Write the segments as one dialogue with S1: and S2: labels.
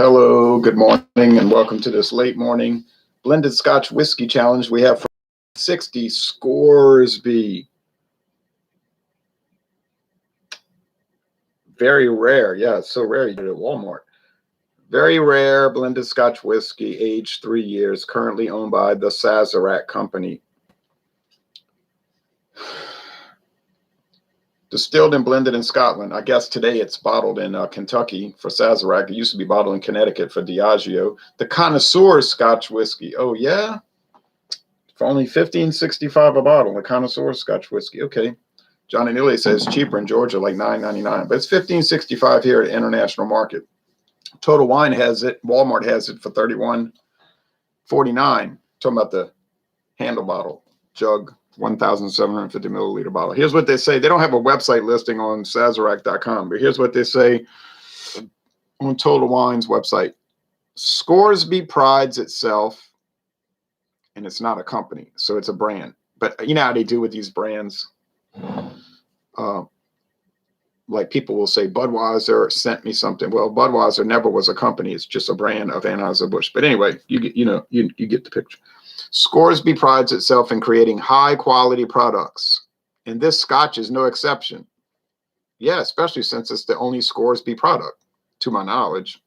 S1: Hello, good morning, and welcome to this late morning blended Scotch whiskey challenge. We have 60 Scoresby. Very rare. Yeah, it's so rare you get it at Walmart. Very rare blended Scotch whiskey, aged 3 years, currently owned by the Sazerac Company. Distilled and blended in Scotland. I guess today it's bottled in Kentucky for Sazerac. It used to be bottled in Connecticut for Diageo. The Connoisseur Scotch whiskey. Oh, yeah? For only $15.65 a bottle, the Connoisseur Scotch whiskey. Okay. Johnny Neely says cheaper in Georgia, like $9.99, but it's $15.65 here at the international market. Total Wine has it. Walmart has it for $31.49. Talking about the handle bottle, jug, 1,750 milliliter bottle. Here's what they say. They don't have a website listing on Sazerac.com, but here's what they say on Total Wine's website. Scoresby prides itself, and it's not a company, so it's a brand. But you know how they do with these brands? Like people will say Budweiser sent me something. Well, Budweiser never was a company. It's just a brand of Anheuser-Busch. But anyway, you get the picture. Scoresby prides itself in creating high quality products, and this Scotch is no exception. Yeah, especially since it's the only Scoresby product, to my knowledge,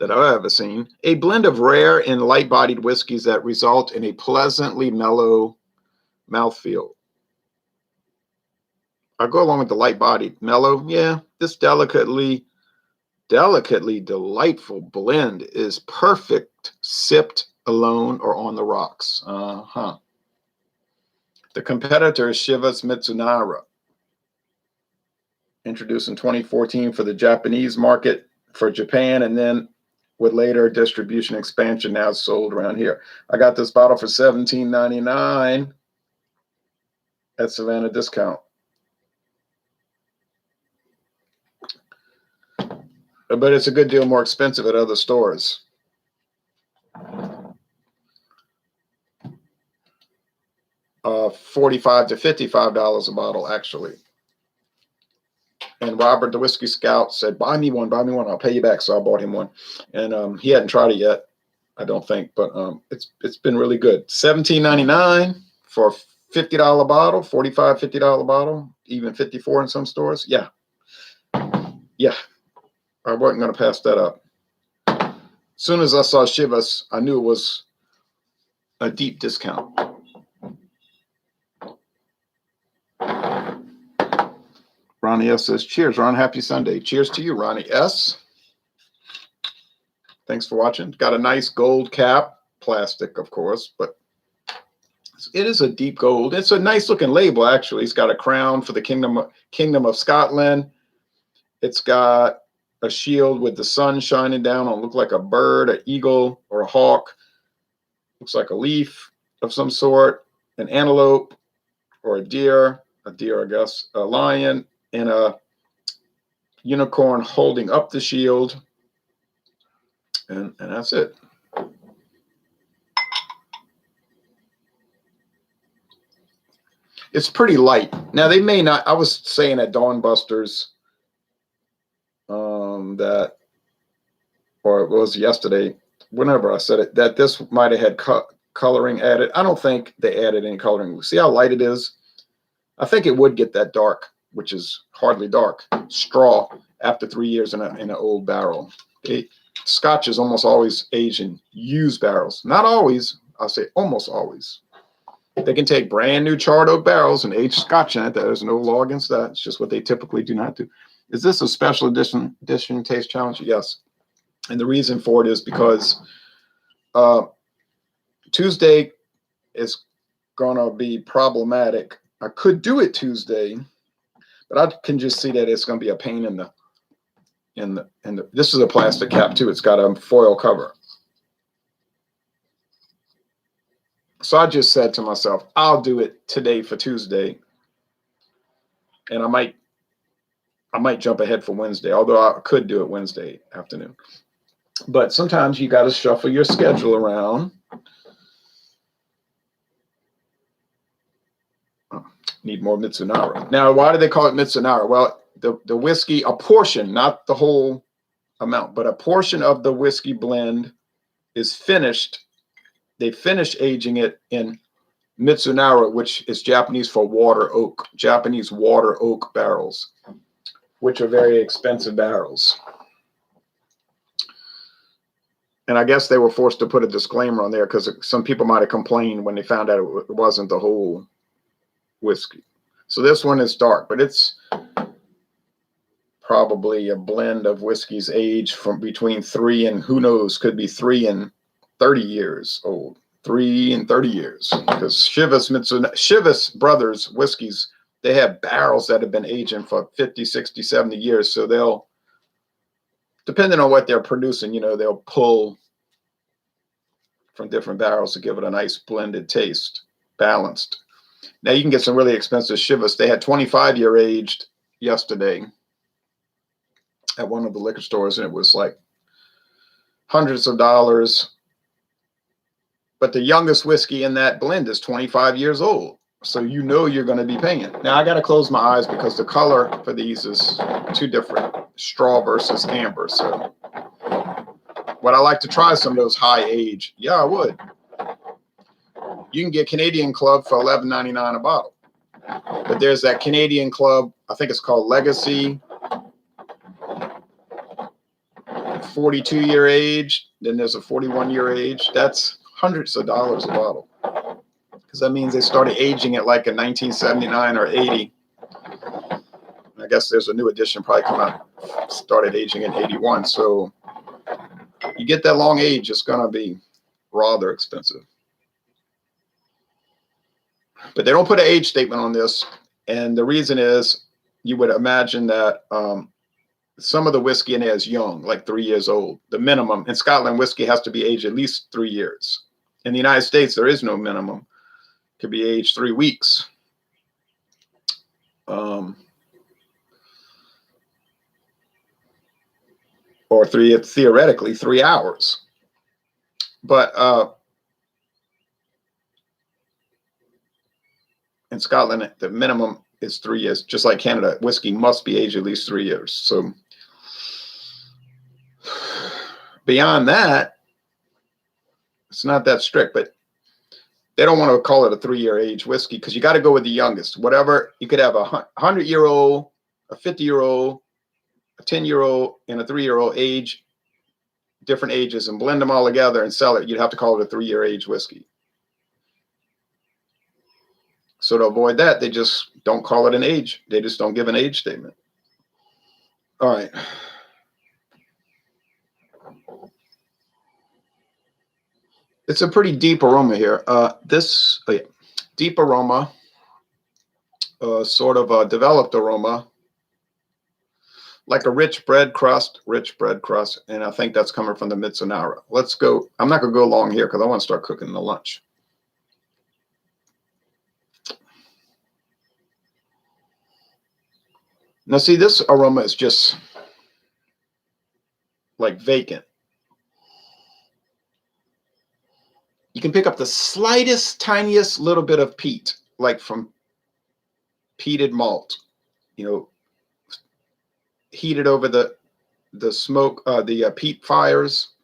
S1: that I've ever seen. A blend of rare and light-bodied whiskeys that result in a pleasantly mellow mouthfeel. I go along with the light-bodied, mellow. Yeah, this delicately delightful blend is perfect sipped alone or on the rocks. The competitor is Chivas Mizunara, introduced in 2014 for the Japanese market for Japan, and then with later distribution expansion, now sold around here. I got this bottle for $17.99 at Savannah Discount. But it's a good deal more expensive at other stores. $45 to $55 a bottle, actually. And Robert, the Whiskey Scout, said, buy me one, I'll pay you back. So I bought him one. And he hadn't tried it yet, I don't think, but it's been really good. $17.99 for a $50 bottle, $45, $50 bottle, even $54 in some stores. Yeah. I wasn't going to pass that up. As soon as I saw Chivas, I knew it was a deep discount. Ronnie S. says, cheers, Ron. Happy Sunday. Cheers to you, Ronnie S. Thanks for watching. Got a nice gold cap, plastic, of course, but it is a deep gold. It's a nice looking label, actually. It's got a crown for the Kingdom of Scotland. It's got a shield with the sun shining down on, look like a bird, an eagle, or a hawk. Looks like a leaf of some sort, an antelope, or a deer, I guess, a lion, and a unicorn holding up the shield. And that's it. It's pretty light. Now, they may not, I was saying at Dawn Busters that, or it was yesterday, whenever I said it, that this might have had coloring added. I don't think they added any coloring. See how light it is? I think it would get that dark, which is hardly dark, straw after 3 years in an old barrel. Scotch is almost always aged in used barrels. Not always. I'll say almost always. They can take brand new charred oak barrels and age Scotch in it. There's no law against that. It's just what they typically do not do. Is this a special edition taste challenge? Yes. And the reason for it is because Tuesday is going to be problematic. I could do it Tuesday, but I can just see that it's going to be a pain in the this is a plastic cap too. It's got a foil cover. So I just said to myself, I'll do it today for Tuesday. And I might jump ahead for Wednesday, although I could do it Wednesday afternoon. But sometimes you got to shuffle your schedule around. Need more Mizunara. Now, why do they call it Mizunara? Well, the whiskey, a portion, not the whole amount, but a portion of the whiskey blend is finished. They finish aging it in Mizunara, which is Japanese for water oak, Japanese water oak barrels, which are very expensive barrels. And I guess they were forced to put a disclaimer on there because some people might have complained when they found out it wasn't the whole whiskey. So this one is dark, but it's probably a blend of whiskeys aged from between 3 and who knows, could be 3 and 30 years old. 3 and 30 years. Because Chivas Brothers whiskeys, they have barrels that have been aging for 50, 60, 70 years. So they'll, depending on what they're producing, you know, they'll pull from different barrels to give it a nice blended taste, balanced. Now you can get some really expensive Chivas. They had 25-year aged yesterday at one of the liquor stores, and it was like hundreds of dollars. But the youngest whiskey in that blend is 25 years old. So you know you're going to be paying. Now I got to close my eyes because the color for these is too different. Straw versus amber. So would I like to try some of those high age? Yeah, I would. You can get Canadian Club for $11.99 a bottle. But there's that Canadian Club, I think it's called Legacy, 42-year age. Then there's a 41-year age. That's hundreds of dollars a bottle. Because that means they started aging it like in 1979 or 80. I guess there's a new edition probably come out, started aging in 81. So you get that long age, it's going to be rather expensive. But they don't put an age statement on this. And the reason is you would imagine that some of the whiskey in there is young, like 3 years old. The minimum in Scotland, whiskey has to be aged at least 3 years. In the United States, there is no minimum. It could be aged 3 weeks. Or theoretically 3 hours. But in Scotland, the minimum is 3 years. Just like Canada, whiskey must be aged at least 3 years. So beyond that, it's not that strict, but they don't want to call it a 3-year age whiskey because you got to go with the youngest. Whatever, you could have a 100-year-old, a 50-year-old, a 10-year-old, and a 3-year-old age, different ages, and blend them all together and sell it. You'd have to call it a 3-year age whiskey. So to avoid that, they just don't call it an age. They just don't give an age statement. All right. It's a pretty deep aroma here. Deep aroma, sort of a developed aroma, like a rich bread crust, and I think that's coming from the Mizunara. Let's go. I'm not going to go long here because I want to start cooking the lunch. Now, see, this aroma is just like vacant. You can pick up the slightest, tiniest little bit of peat, like from peated malt, you know, heated over the smoke, the peat fires,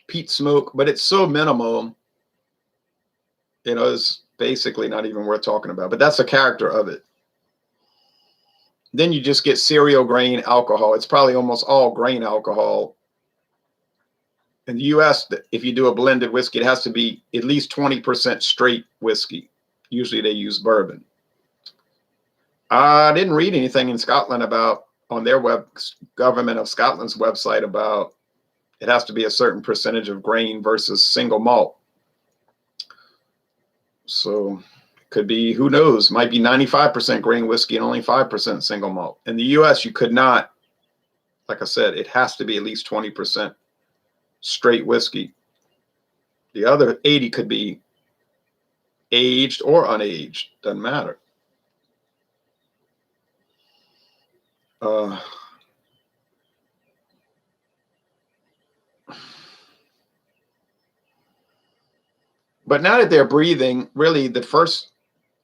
S1: peat smoke, but it's so minimal, you know, it's basically not even worth talking about, but that's the character of it. Then you just get cereal grain alcohol. It's probably almost all grain alcohol. In the US, if you do a blended whiskey, it has to be at least 20% straight whiskey. Usually they use bourbon. I didn't read anything in Scotland about, on their government of Scotland's website, about it has to be a certain percentage of grain versus single malt. So it could be, who knows, might be 95% grain whiskey and only 5% single malt. In the US, you could not, like I said, it has to be at least 20% straight whiskey. The other 80 could be aged or unaged, doesn't matter. But now that they're breathing, really the first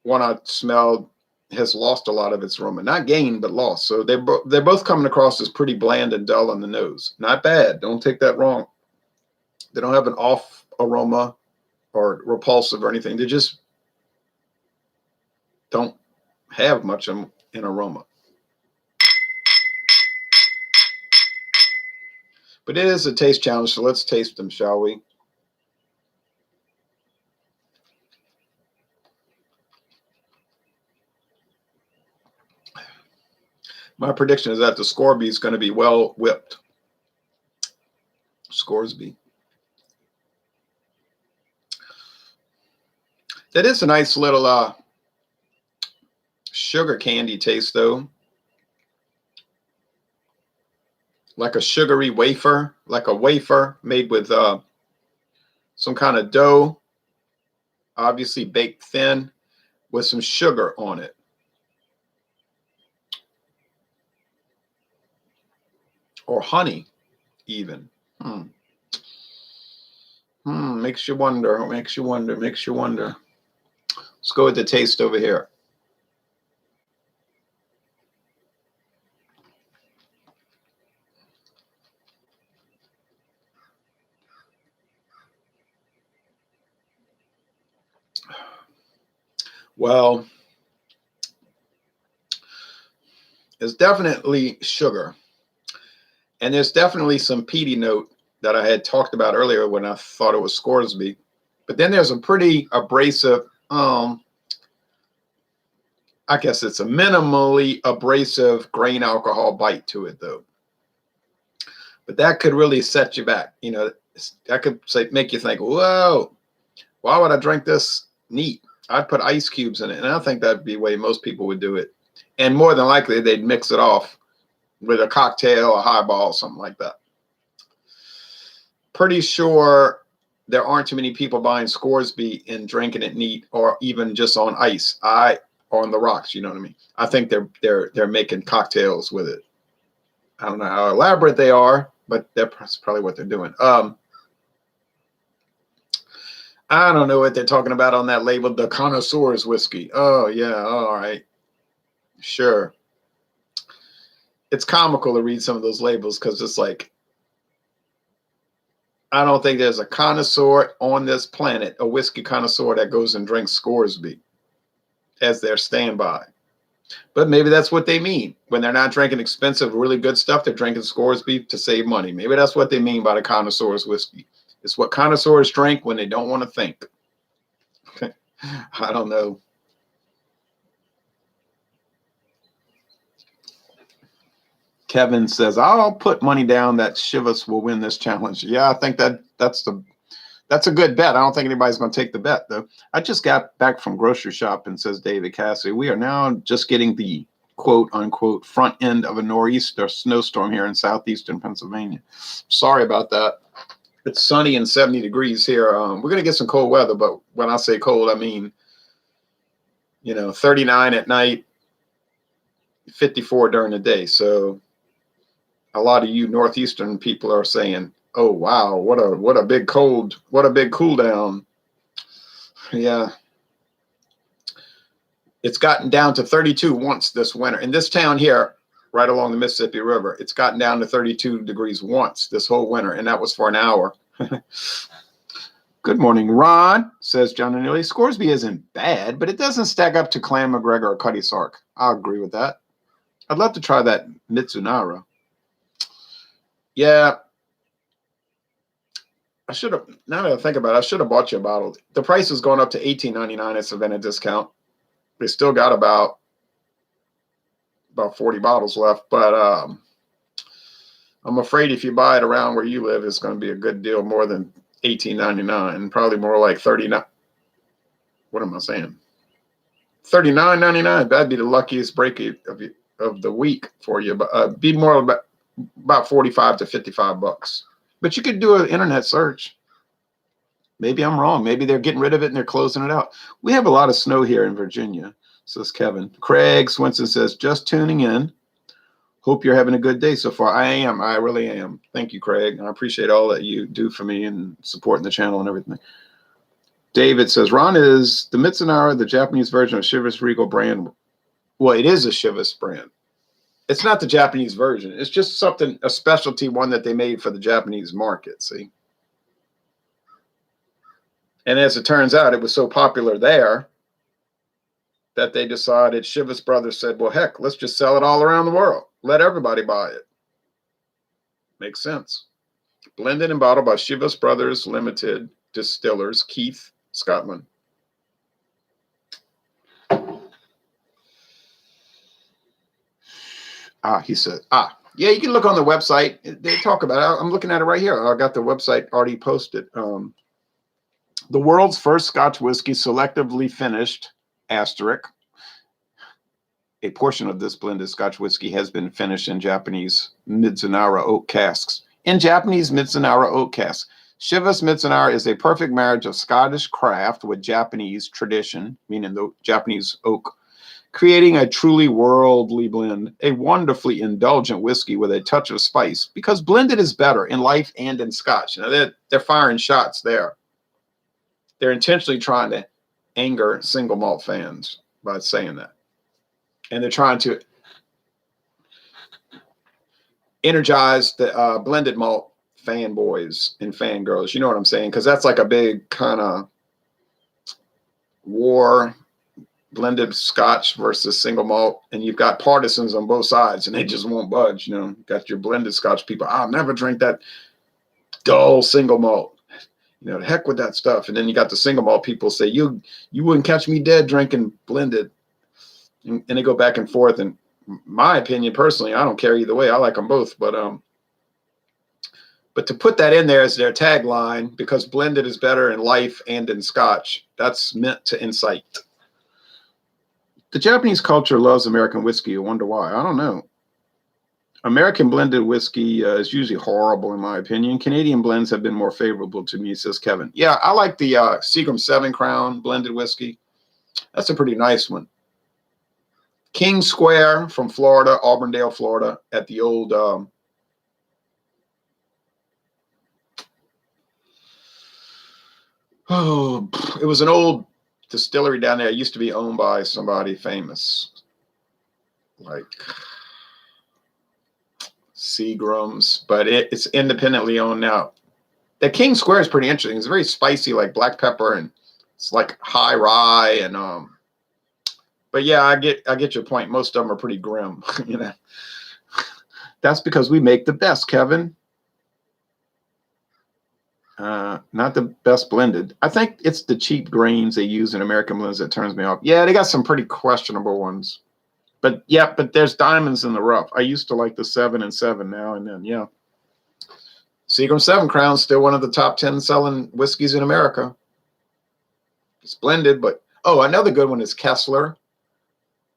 S1: one I smelled has lost a lot of its aroma. Not gained, but lost. So they're both coming across as pretty bland and dull on the nose. Not bad. Don't take that wrong. They don't have an off aroma or repulsive or anything. They just don't have much in aroma. But it is a taste challenge, so let's taste them, shall we? My prediction is that the Scoresby is going to be well whipped. Scoresby. That is a nice little sugar candy taste, though. Like a sugary wafer, like a wafer made with some kind of dough, obviously baked thin, with some sugar on it. Or honey, even. Makes you wonder, makes you wonder, makes you wonder. Let's go with the taste over here. Well, it's definitely sugar. And there's definitely some peaty note that I had talked about earlier when I thought it was Scoresby. But then there's a pretty abrasive, I guess it's a minimally abrasive grain alcohol bite to it, though. But that could really set you back. You know, that could make you think, whoa, why would I drink this neat? I'd put ice cubes in it. And I think that'd be the way most people would do it. And more than likely, they'd mix it off with a cocktail, a highball, something like that. Pretty sure there aren't too many people buying Scoresby and drinking it neat, or even just on ice, or on the rocks. You know what I mean? I think they're making cocktails with it. I don't know how elaborate they are, but that's probably what they're doing. I don't know what they're talking about on that label. The connoisseur's whiskey. Oh yeah, all right, sure. It's comical to read some of those labels because it's like, I don't think there's a connoisseur on this planet, a whiskey connoisseur, that goes and drinks Scoresby as their standby. But maybe that's what they mean. When they're not drinking expensive, really good stuff, they're drinking Scoresby to save money. Maybe that's what they mean by the connoisseur's whiskey. It's what connoisseurs drink when they don't want to think. I don't know. Kevin says, I'll put money down that Chivas will win this challenge. Yeah, I think that's a good bet. I don't think anybody's going to take the bet, though. I just got back from grocery shopping, says David Cassidy. We are now just getting the quote unquote front end of a nor'easter snowstorm here in southeastern Pennsylvania. Sorry about that. It's sunny and 70 degrees here. We're going to get some cold weather, but when I say cold, I mean, 39 at night, 54 during the day. So a lot of you northeastern people are saying, oh wow, what a big cold, what a big cool down. Yeah. It's gotten down to 32 once this winter. In this town here, right along the Mississippi River, it's gotten down to 32 degrees once this whole winter, and that was for an hour. Good morning, Ron, says John and Neely. Scoresby isn't bad, but it doesn't stack up to Clan McGregor or Cutty Sark. I'll agree with that. I'd love to try that Mizunara. Yeah. I should have, now that I think about it, I should have bought you a bottle. The price has gone up to $18.99 at Savannah discount. They still got about 40 bottles left, but I'm afraid if you buy it around where you live, it's going to be a good deal more than $18.99, probably more like $39. What am I saying? $39.99. That'd be the luckiest break of the week for you, but be more about 45 to 55 bucks. But you could do an internet search. Maybe I'm wrong. Maybe they're getting rid of it and they're closing it out. We have a lot of snow here in Virginia, says Kevin. Craig Swinson says, just tuning in. Hope you're having a good day so far. I am. I really am. Thank you, Craig. I appreciate all that you do for me and supporting the channel and everything. David says, Ron, is the Mizunara the Japanese version of Chivas Regal brand Well, it is a Chivas brand. It's not the Japanese version. It's just something, a specialty one that they made for the Japanese market, see? And as it turns out, it was so popular there that they decided, Chivas Brothers said, well, heck, let's just sell it all around the world. Let everybody buy it. Makes sense. Blended and bottled by Chivas Brothers Limited Distillers, Keith, Scotland. He said, yeah, you can look on the website. They talk about it. I'm looking at it right here. I got the website already posted. The world's first Scotch whiskey selectively finished, asterisk. A portion of this blended Scotch whiskey has been finished in Japanese Mizunara oak casks. Chivas Mizunara is a perfect marriage of Scottish craft with Japanese tradition, meaning the Japanese oak, creating a truly worldly blend, a wonderfully indulgent whiskey with a touch of spice, because blended is better in life and in Scotch. Now they're firing shots there. They're intentionally trying to anger single malt fans by saying that. And they're trying to energize the blended malt fanboys and fangirls. You know what I'm saying? Because that's like a big kind of war, blended Scotch versus single malt. And you've got partisans on both sides, and they just won't budge. You know, you've got your blended Scotch people. I'll never drink that dull single malt. You know, the heck with that stuff. And then you got the single malt people say, you wouldn't catch me dead drinking blended. And they go back and forth. And my opinion, personally, I don't care either way. I like them both. But to put that in there as their tagline, because blended is better in life and in Scotch, that's meant to incite. The Japanese culture loves American whiskey. I wonder why. I don't know. American blended whiskey is usually horrible, in my opinion. Canadian blends have been more favorable to me, says Kevin. Yeah, I like the Seagram 7 Crown blended whiskey. That's a pretty nice one. King Square from Florida, Auburndale, Florida, at the old it was an old distillery down there. It used to be owned by somebody famous, like Seagrams, but it's independently owned now. The King Square is pretty interesting. It's very spicy, like black pepper, and it's like high rye, and but yeah, I get your point. Most of them are pretty grim, you know. That's because we make the best, Kevin. Not the best blended. I think it's the cheap grains they use in American blends that turns me off. Yeah, they got some pretty questionable ones. But yeah, but there's diamonds in the rough. I used to like the 7 and 7 now and then, yeah. Seagram 7 Crown, still one of the top 10 selling whiskeys in America. It's blended, but another good one is Kessler.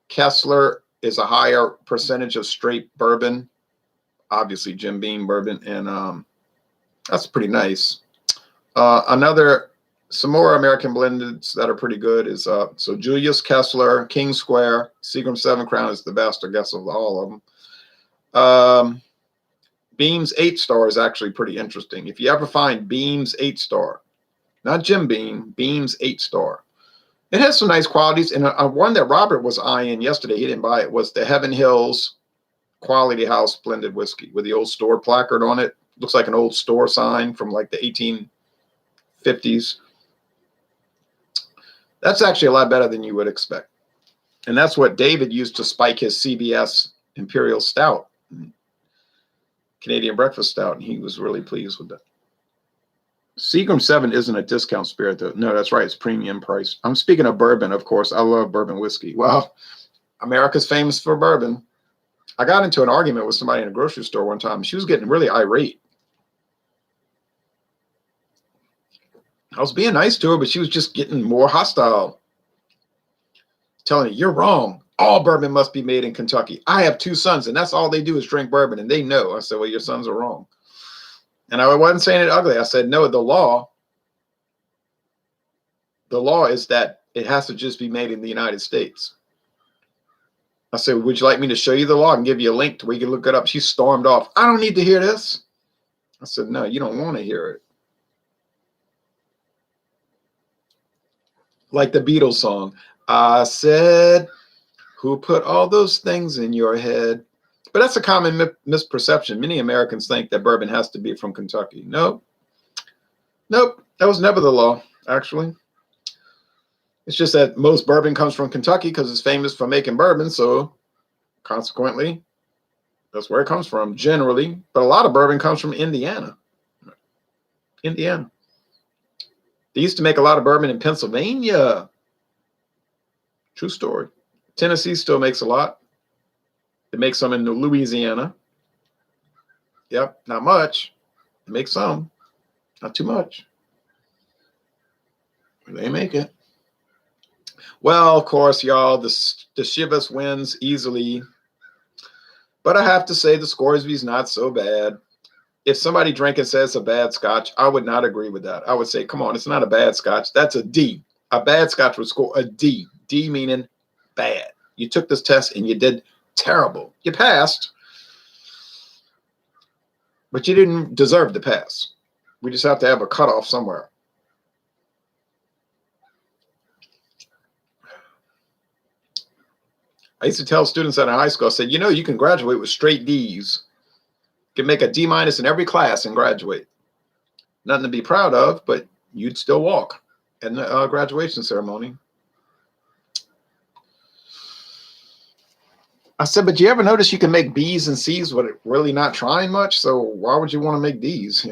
S1: Kessler is a higher percentage of straight bourbon, obviously Jim Beam bourbon, and that's pretty nice. Some more American blendeds that are pretty good is so Julius Kessler, King Square, Seagram 7 Crown is the best, I guess, of all of them. Beam's 8-star is actually pretty interesting. If you ever find Beam's 8-star, not Jim Beam, Beam's 8-star, it has some nice qualities. And one that Robert was eyeing yesterday, he didn't buy it, was the Heaven Hills Quality House blended whiskey with the old store placard on it. Looks like an old store sign from like the 1850s. That's actually a lot better than you would expect. And that's what David used to spike his CBS Imperial Stout, Canadian Breakfast Stout, and he was really pleased with that. Seagram 7 isn't a discount spirit, though. No, that's right. It's premium price. I'm speaking of bourbon, of course. I love bourbon whiskey. Well, America's famous for bourbon. I got into an argument with somebody in a grocery store one time. She was getting really irate. I was being nice to her, but she was just getting more hostile. Telling me, you're wrong. All bourbon must be made in Kentucky. I have 2 sons, and that's all they do is drink bourbon, and they know. I said, well, your sons are wrong. And I wasn't saying it ugly. I said, no, the law is that it has to just be made in the United States. I said, would you like me to show you the law and give you a link to where you can look it up? She stormed off. I don't need to hear this. I said, no, you don't want to hear it. Like the Beatles song. I said, Who put all those things in your head? But that's a common misperception. Many Americans think that bourbon has to be from Kentucky. Nope. Nope. That was never the law, actually. It's just that most bourbon comes from Kentucky because it's famous for making bourbon. So consequently, that's where it comes from generally. But a lot of bourbon comes from Indiana. Indiana. They used to make a lot of bourbon in Pennsylvania. True story. Tennessee still makes a lot. They make some in Louisiana. Yep, not much. They make some, not too much. They make it. Well, of course, y'all, the Chivas wins easily. But I have to say the Scoresby's not so bad. If somebody drinking says a bad scotch, I would not agree with that. I would say, come on, it's not a bad scotch. That's a D. A bad scotch would score a D. D meaning bad. You took this test and you did terrible. You passed, but you didn't deserve to pass. We just have to have a cutoff somewhere. I used to tell students at high school, I said, you can graduate with straight D's. You can make a D- in every class and graduate. Nothing to be proud of, but you'd still walk in the graduation ceremony. I said, but you ever notice you can make B's and C's with it really not trying much? So why would you want to make D's,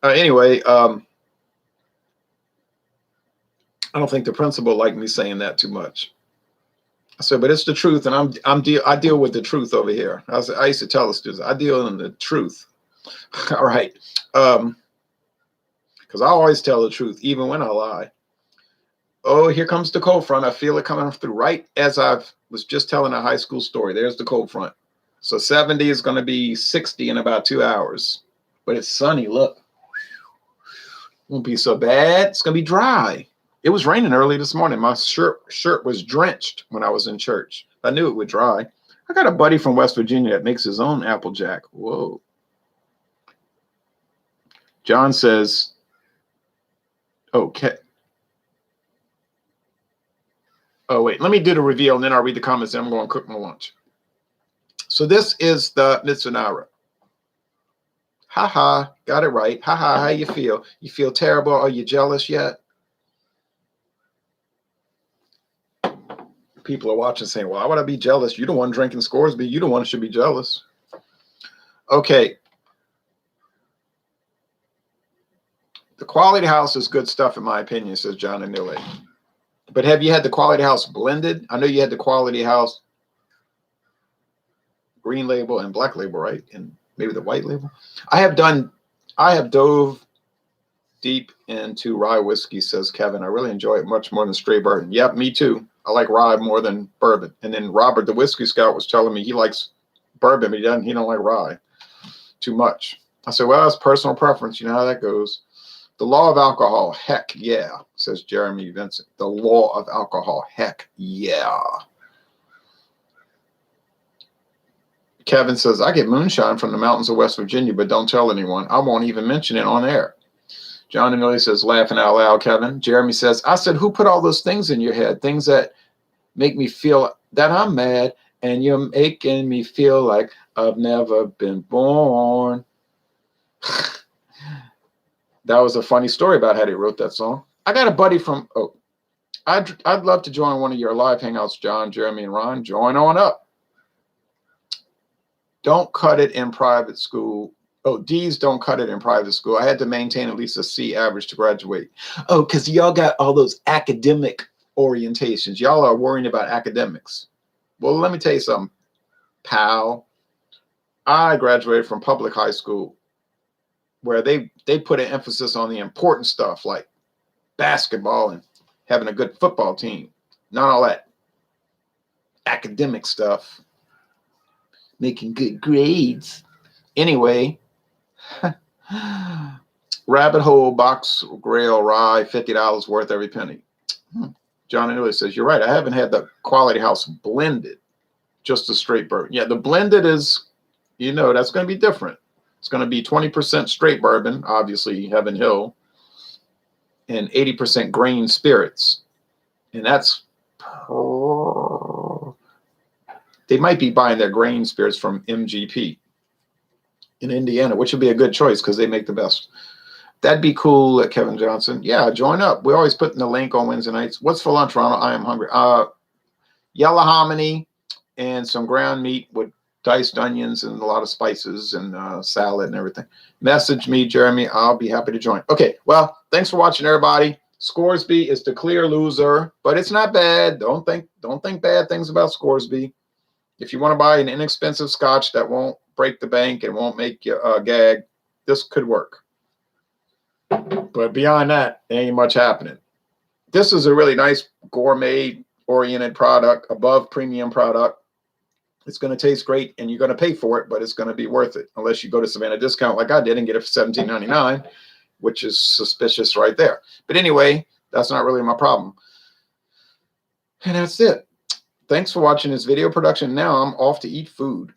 S1: Anyway, I don't think the principal liked me saying that too much. I said, but it's the truth, and I deal with the truth over here. I used to tell the students, I deal in the truth. All right. Because I always tell the truth, even when I lie. Oh, here comes the cold front. I feel it coming through right as I was just telling a high school story. There's the cold front. So 70 is going to be 60 in about 2 hours. But it's sunny. Look. Won't be so bad. It's going to be dry. It was raining early this morning. My shirt was drenched when I was in church. I knew it would dry. I got a buddy from West Virginia that makes his own Applejack. Whoa. John says, okay. Oh, wait. Let me do the reveal, and then I'll read the comments, and I'm going to cook my lunch. So this is the Mizunara. Ha. Got it right. Ha. How you feel? You feel terrible? Are you jealous yet? People are watching saying, well, why would I be jealous? You're the one drinking Scoresby. You're the one who should be jealous. Okay. The Quality House is good stuff, in my opinion, says John and Nile. But have you had the Quality House blended? I know you had the Quality House green label and black label, right? And maybe the white label. I have dove deep into rye whiskey, says Kevin. I really enjoy it much more than straight bourbon. Yep, me too. I like rye more than bourbon. And then Robert, the whiskey scout, was telling me he likes bourbon, but he don't like rye too much. I said, well, it's personal preference. You know how that goes. The law of alcohol, heck yeah, says Jeremy Vincent. The law of alcohol, heck yeah. Kevin says, I get moonshine from the mountains of West Virginia, but don't tell anyone. I won't even mention it on air. John and Millie says, laughing out loud, Kevin. Jeremy says, I said, who put all those things in your head? Things that make me feel that I'm mad, and you're making me feel like I've never been born. That was a funny story about how they wrote that song. I got a buddy from, I'd love to join one of your live hangouts, John, Jeremy, and Ron. Join on up. Don't cut it in private school. Oh, D's don't cut it in private school. I had to maintain at least a C average to graduate. Oh, because y'all got all those academic orientations. Y'all are worrying about academics. Well, let me tell you something, pal. I graduated from public high school where they put an emphasis on the important stuff like basketball and having a good football team. Not all that academic stuff. Making good grades. Anyway, rabbit hole box grail rye, $50 worth every penny. John Anilli says, you're right. I haven't had the Quality House blended, just a straight bourbon. Yeah, the blended is, that's going to be different. It's going to be 20% straight bourbon, obviously Heaven Hill, and 80% grain spirits. And that's They might be buying their grain spirits from MGP in Indiana, which would be a good choice because they make the best. That'd be cool, Kevin Johnson. Yeah, join up. We're always putting the link on Wednesday nights. What's for lunch, Ronald? I am hungry. Yellow hominy and some ground meat with diced onions and a lot of spices and salad and everything. Message me, Jeremy. I'll be happy to join. Okay, well, thanks for watching, everybody. Scoresby is the clear loser, but it's not bad. Don't think bad things about Scoresby. If you want to buy an inexpensive Scotch that won't break the bank and won't make you gag, this could work. But beyond that, there ain't much happening. This is a really nice gourmet-oriented product, above premium product. It's going to taste great, and you're going to pay for it, but it's going to be worth it, unless you go to Savannah Discount like I did and get it for $17.99, which is suspicious right there. But anyway, that's not really my problem. And that's it. Thanks for watching this video production. Now I'm off to eat food.